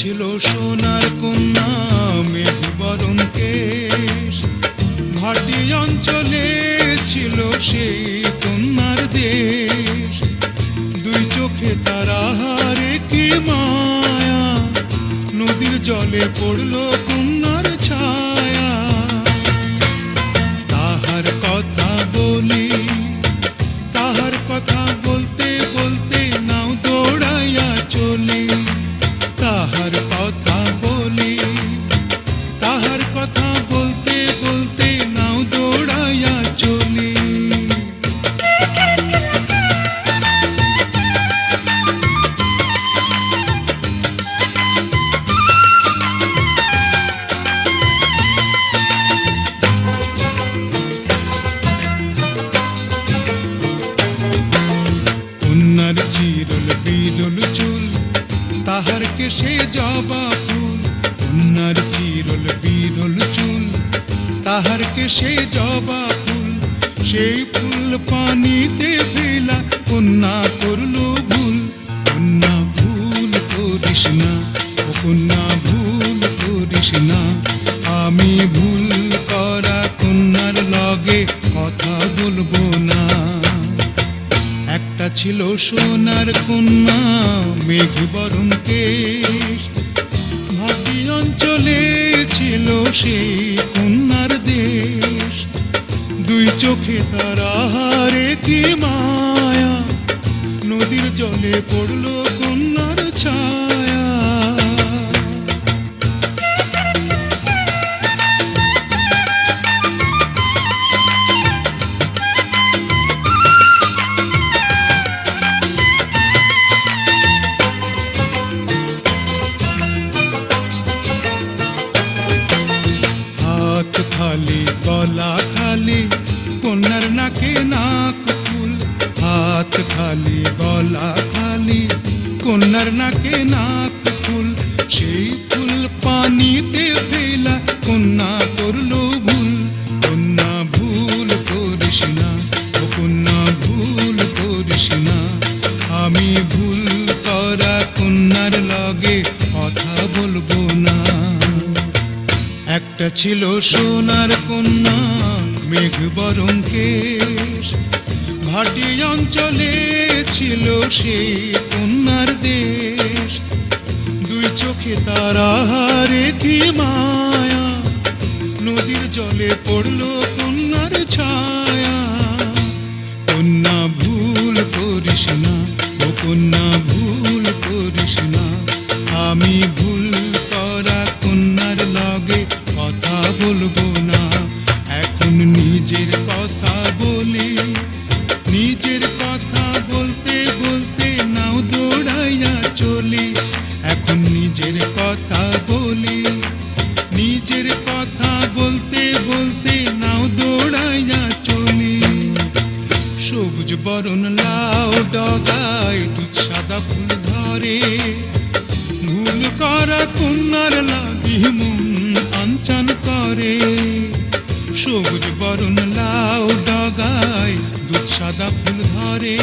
ছিল সোনার কন্যা মেঘ বরণ কেশ, ভাটি অঞ্চলে ছিল সেই কন্যার দেশ। দুই চোখে তারা হারে কি মায়া, নদীর জলে পড়ল কন্যার ছায়া। তাহার কথা বলি, তাহার কথা বলতে বলতে নাও দৌড়াইয়া চলি। তাহার কথা বলি, তাহার কথা বলতে বলতে নাও দৌড়াইয়া চলি। কন্যার চিরল বিরল চুল, তাহার কেশে জবা ফুল। কন্যার চিরল বিরল চুল, তাহার কেশে জবা ফুল। সেই ফুল পানিতে ফেলা কন্যা করল ভুল। কন্যা ভুল করিস না, ও কন্যা ভুল করিস না। আমি ভুল করা কন্যার লগে কথা বলবো না। একটা ছিল সোনার কন্যা মেঘ বরণ কেশ, ভাটি অঞ্চলে ছিল সেই কন্যার দেশ। দুই চোখে তারা হারে কি মায়া, নদীর জলে পড়ল কন্যার ছায়া। হাত খালি গলা খালি কন্যার নাকে নাক ফুল। হাত খালি গলা খালি কন্যার নাকে নাক ফুল। সেই ফুল পানিতে ফেলা কন্যা করল ভুল। কন্যা ভুল করিস না, ও কন্যা ভুল করিস না। আমি ভুল করা কন্যার লগে কথা বলবো না। একটা ছিল সোনার কন্যা মেঘ বরণ কেশ, ভাটি অঞ্চলে ছিল সেই কন্যার দেশ। দুই চোখে তারা হারে কি মায়া, নদীর জলে পড়ল কন্যার ছায়া। কন্যা ভুল করিস না, ও কন্যা ভুল করিস না। আমি ভুল করা কন্যার লগে কথা বলবো না। এখন নিজের কথা বলি, নিজের কথা বলতে বলতে নাও দৌড়াইয়া চলি। এখন নিজের কথা বলি, নিজের কথা বলতে বলতে নাও দৌড়াইয়া চলি। সবুজ বরণ লাউ ডগায় দুধ সাদা ফুল ধরে, ভুল করা কন্যার লাগি মন আনচান করে। সবুজ বরণ লাউ ডগায় দুধ সাদা ফুল ধরে,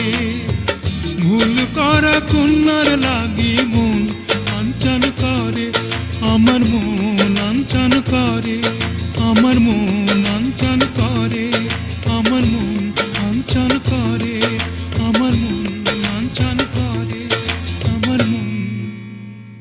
ভুল করা কন্যার লাগি মন আনচান করে। আমার মন আনচান করে, আমার মন